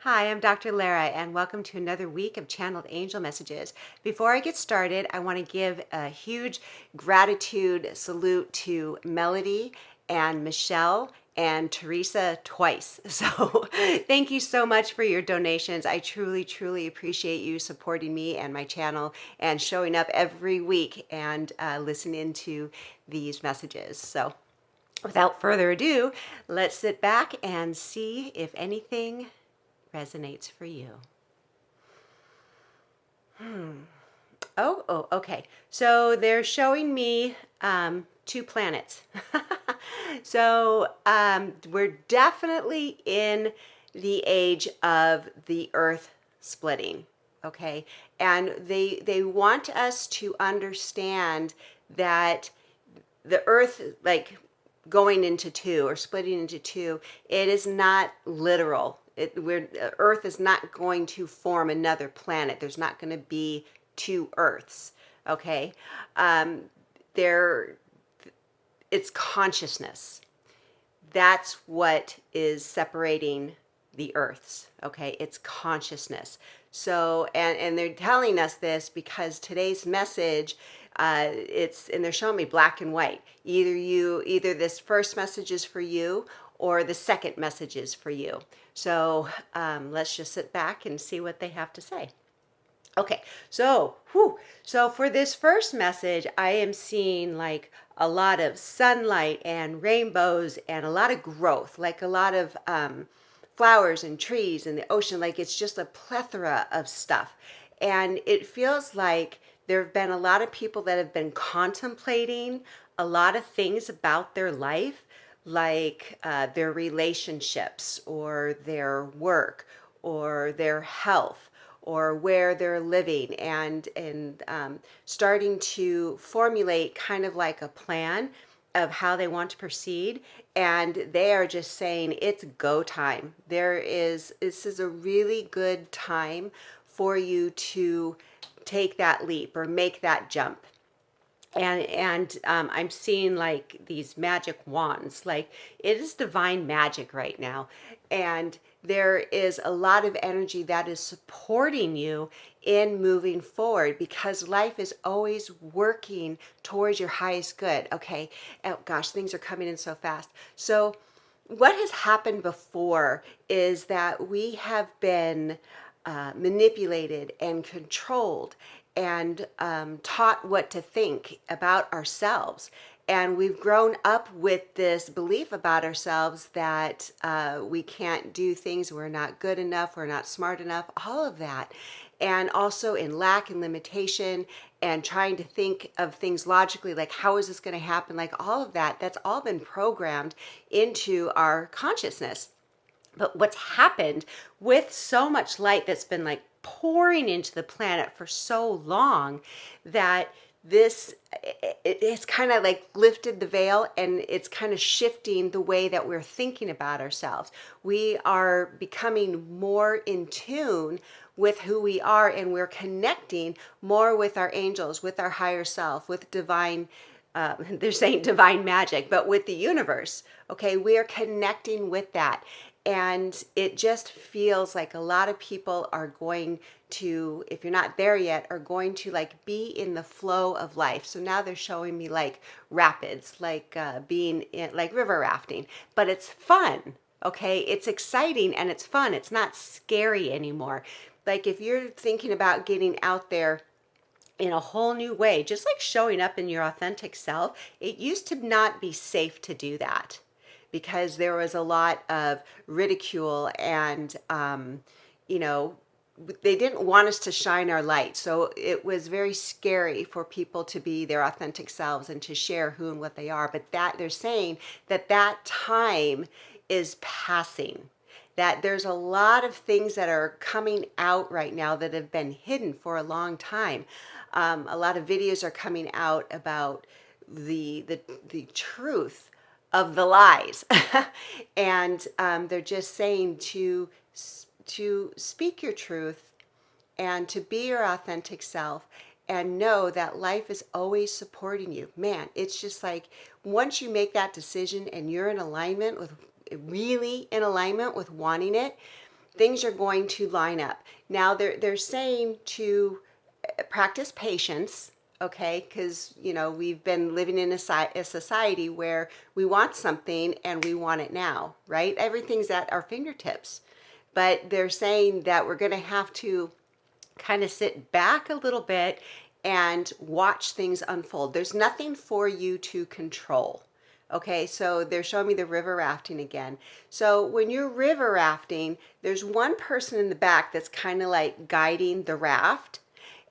Hi, I'm Dr. Lara, and welcome to another week of Channeled Angel Messages. Before I get started, I want to give a huge gratitude salute to Melody and Michelle and Teresa twice. So, thank you so much for your donations. I truly, truly appreciate you supporting me and my channel and showing up every week and listening to these messages. So, without further ado, let's sit back and see if anything resonates for you. Okay. So they're showing me two planets. So we're definitely in the age of the Earth splitting. Okay, and they want us to understand that the Earth, like going into two or splitting into two, it is not literal. Earth is not going to form another planet. There's not going to be two Earths. Okay, um, there, it's consciousness. That's what is separating the Earths. Okay, it's consciousness. So, and they're telling us this because today's message, and they're showing me black and white. Either this first message is for you, or the second message is for you. So let's just sit back and see what they have to say. Okay, so for this first message, I am seeing like a lot of sunlight and rainbows and a lot of growth, like a lot of flowers and trees and the ocean. Like it's just a plethora of stuff. And it feels like there have been a lot of people that have been contemplating a lot of things about their life, like their relationships or their work or their health or where they're living, and starting to formulate kind of like a plan of how they want to proceed. And they are just saying it's go time. This is a really good time for you to take that leap or make that jump. And I'm seeing like these magic wands, like it is divine magic right now, and there is a lot of energy that is supporting you in moving forward because life is always working towards your highest good. Okay, oh gosh, things are coming in so fast. So what has happened before is that we have been manipulated and controlled and taught what to think about ourselves. And we've grown up with this belief about ourselves that we can't do things, we're not good enough, we're not smart enough, all of that. And also in lack and limitation and trying to think of things logically, like how is this going to happen? Like all of that, that's all been programmed into our consciousness. But what's happened with so much light that's been like pouring into the planet for so long that it's kind of like lifted the veil, and it's kind of shifting the way that we're thinking about ourselves. We are becoming more in tune with who we are, and we're connecting more with our angels, with our higher self, with divine they're saying divine magic, but with the universe. Okay, we are connecting with that. And it just feels like a lot of people are going to, if you're not there yet, are going to like be in the flow of life. So now they're showing me like rapids, like being in like river rafting, but it's fun. Okay, it's exciting and it's fun. It's not scary anymore. Like if you're thinking about getting out there in a whole new way, just like showing up in your authentic self, it used to not be safe to do that because there was a lot of ridicule and, you know, they didn't want us to shine our light. So it was very scary for people to be their authentic selves and to share who and what they are. But that they're saying that that time is passing, that there's a lot of things that are coming out right now that have been hidden for a long time. A lot of videos are coming out about the truth of the lies, and they're just saying to speak your truth and to be your authentic self and know that life is always supporting you. Man, it's just like once you make that decision and you're in alignment with really in alignment with wanting it, things are going to line up. Now they're saying to practice patience, okay? Because, you know, we've been living in a society where we want something and we want it now, right? Everything's at our fingertips. But they're saying that we're going to have to kind of sit back a little bit and watch things unfold. There's nothing for you to control. Okay, so they're showing me the river rafting again. So when you're river rafting, there's one person in the back that's kind of like guiding the raft,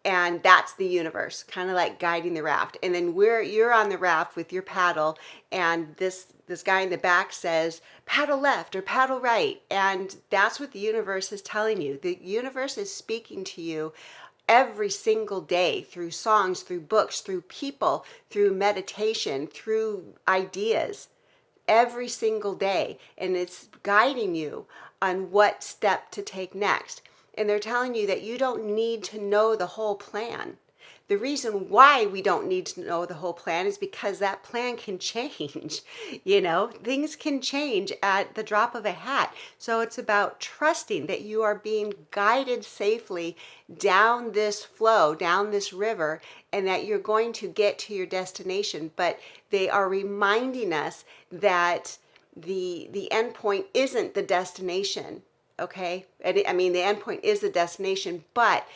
and that's the universe, kind of like guiding the raft. And then you're on the raft with your paddle, and this guy in the back says paddle left or paddle right, and that's what the universe is telling you. The universe is speaking to you every single day through songs, through books, through people, through meditation, through ideas, every single day. And it's guiding you on what step to take next. And they're telling you that you don't need to know the whole plan. The reason why we don't need to know the whole plan is because that plan can change. You know, things can change at the drop of a hat. So it's about trusting that you are being guided safely down this flow, down this river, and that you're going to get to your destination. But they are reminding us that the end point isn't the destination. Okay? I mean, the end point is the destination, but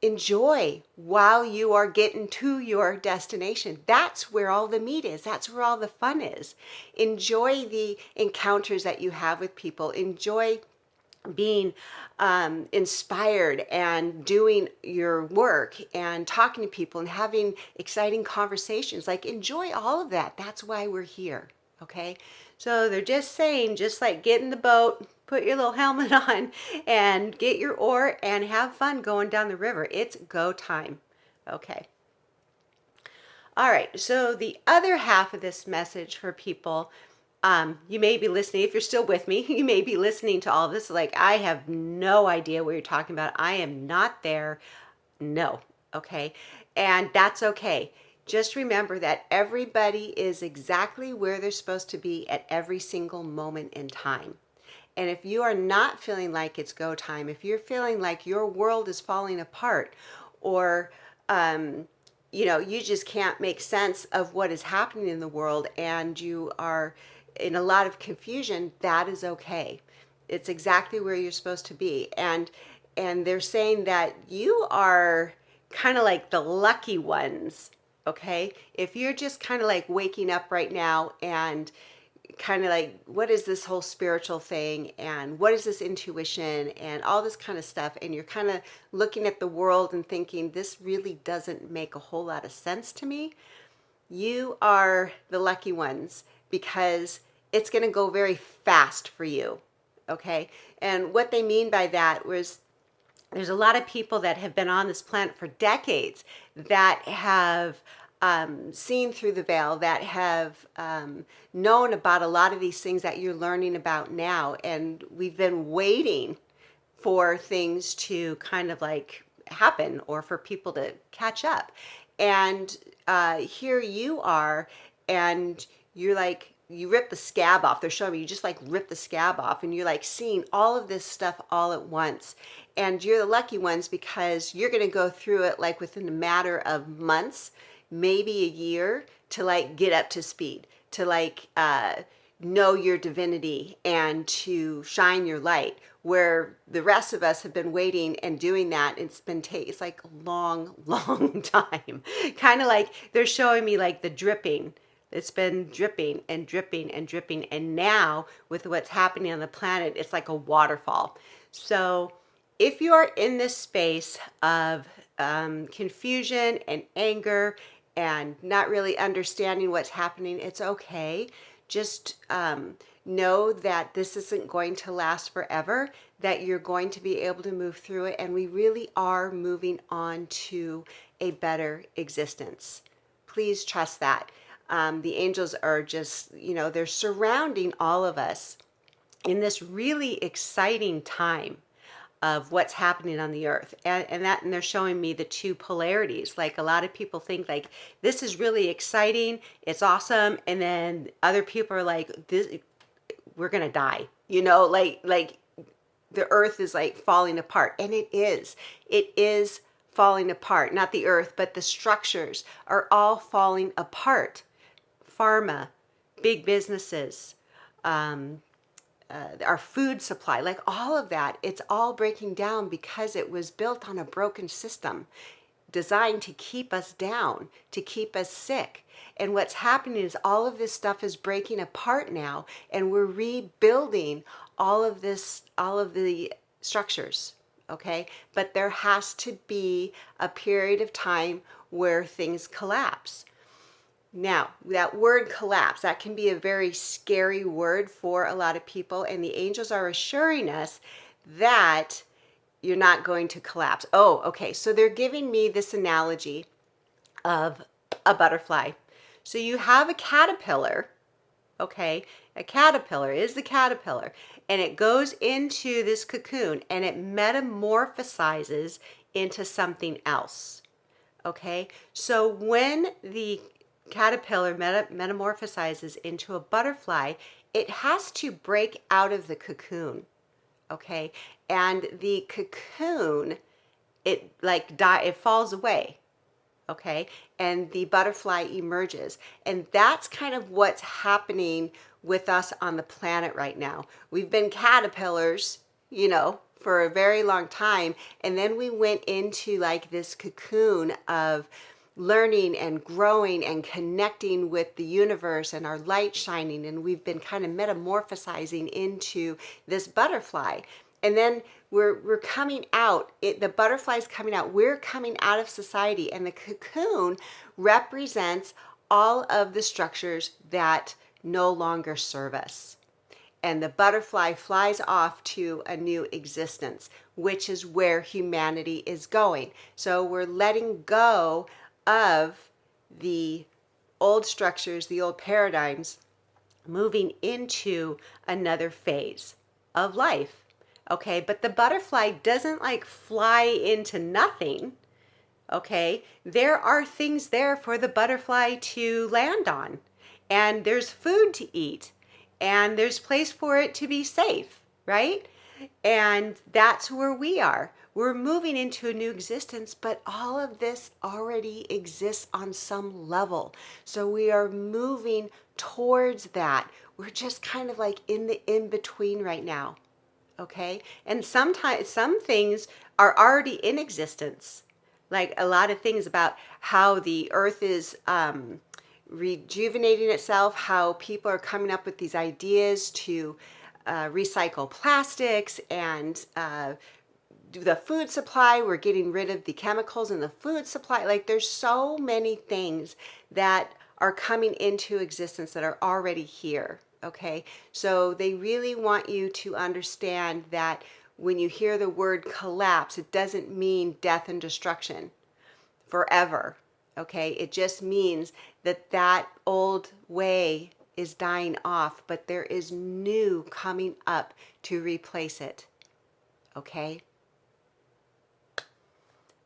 enjoy while you are getting to your destination. That's where all the meat is. That's where all the fun is. Enjoy the encounters that you have with people. Enjoy being inspired and doing your work and talking to people and having exciting conversations. Like, enjoy all of that. That's why we're here. Okay? So they're just saying, just like get in the boat, put your little helmet on, and get your oar and have fun going down the river. It's go time. Okay. All right. So the other half of this message for people, you may be listening, if you're still with me, you may be listening to all this like, I have no idea what you're talking about. I am not there. No. Okay. And that's okay. Just remember that everybody is exactly where they're supposed to be at every single moment in time. And if you are not feeling like it's go time, if you're feeling like your world is falling apart, or you know, you just can't make sense of what is happening in the world and you are in a lot of confusion, that is okay. It's exactly where you're supposed to be. And they're saying that you are kind of like the lucky ones. Okay, if you're just kind of like waking up right now and kind of like, what is this whole spiritual thing, and what is this intuition and all this kind of stuff, and you're kind of looking at the world and thinking, this really doesn't make a whole lot of sense to me, you are the lucky ones, because it's going to go very fast for you. Okay, and what they mean by that was, there's a lot of people that have been on this planet for decades that have seen through the veil, that have known about a lot of these things that you're learning about now. And we've been waiting for things to kind of like happen, or for people to catch up. And here you are, and you're like, you rip the scab off. They're showing me you just like rip the scab off, and you're like seeing all of this stuff all at once. And you're the lucky ones, because you're going to go through it like within a matter of months, maybe a year, to like get up to speed, to like know your divinity and to shine your light, where the rest of us have been waiting and doing that. It's like a long, long time. Kind of like they're showing me like the dripping. It's been dripping and dripping and dripping. And now with what's happening on the planet, it's like a waterfall. So if you are in this space of confusion and anger and not really understanding what's happening, it's okay. Just know that this isn't going to last forever, that you're going to be able to move through it, and we really are moving on to a better existence. Please trust that. The angels are just, you know, they're surrounding all of us in this really exciting time of what's happening on the earth. And they're showing me the two polarities. Like, a lot of people think like, this is really exciting, it's awesome. And then other people are like, this, we're going to die, you know, like the earth is like falling apart. And it is. It is falling apart. Not the earth, but the structures are all falling apart. Pharma, big businesses, our food supply, like all of that, it's all breaking down because it was built on a broken system designed to keep us down, to keep us sick. And what's happening is all of this stuff is breaking apart now, and we're rebuilding all of this, all of the structures. Okay, but there has to be a period of time where things collapse. Now, that word collapse, that can be a very scary word for a lot of people, and the angels are assuring us that you're not going to collapse. Oh, okay. So they're giving me this analogy of a butterfly. So you have a caterpillar, okay? A caterpillar is the caterpillar, and it goes into this cocoon and it metamorphosizes into something else, okay? So when the caterpillar metamorphosizes into a butterfly, it has to break out of the cocoon, okay? And the cocoon, it it falls away, okay? And the butterfly emerges. And that's kind of what's happening with us on the planet right now. We've been caterpillars, you know, for a very long time, and then we went into like this cocoon of learning and growing and connecting with the universe and our light shining, and we've been kind of metamorphosizing into this butterfly. And then we're coming out, the butterfly's coming out, we're coming out of society, and the cocoon represents all of the structures that no longer serve us. And the butterfly flies off to a new existence, which is where humanity is going. So we're letting go of the old structures, the old paradigms, moving into another phase of life. Okay, but the butterfly doesn't like fly into nothing. Okay, there are things there for the butterfly to land on, and there's food to eat, and there's place for it to be safe, right? And that's where we are. We're moving into a new existence, but all of this already exists on some level. So we are moving towards that. We're just kind of like in the in between right now. Okay? And sometimes some things are already in existence. Like a lot of things about how the earth is rejuvenating itself, how people are coming up with these ideas to recycle plastics, and the food supply, we're getting rid of the chemicals in the food supply. Like there's so many things that are coming into existence that are already here. Okay, so they really want you to understand that when you hear the word collapse, it doesn't mean death and destruction forever. Okay, it just means that that old way is dying off, but there is new coming up to replace it. Okay,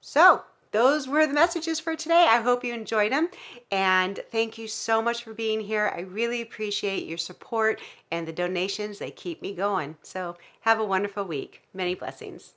so those were the messages for today. I hope you enjoyed them, and thank you so much for being here. I really appreciate your support and the donations. They keep me going. So have a wonderful week. Many blessings.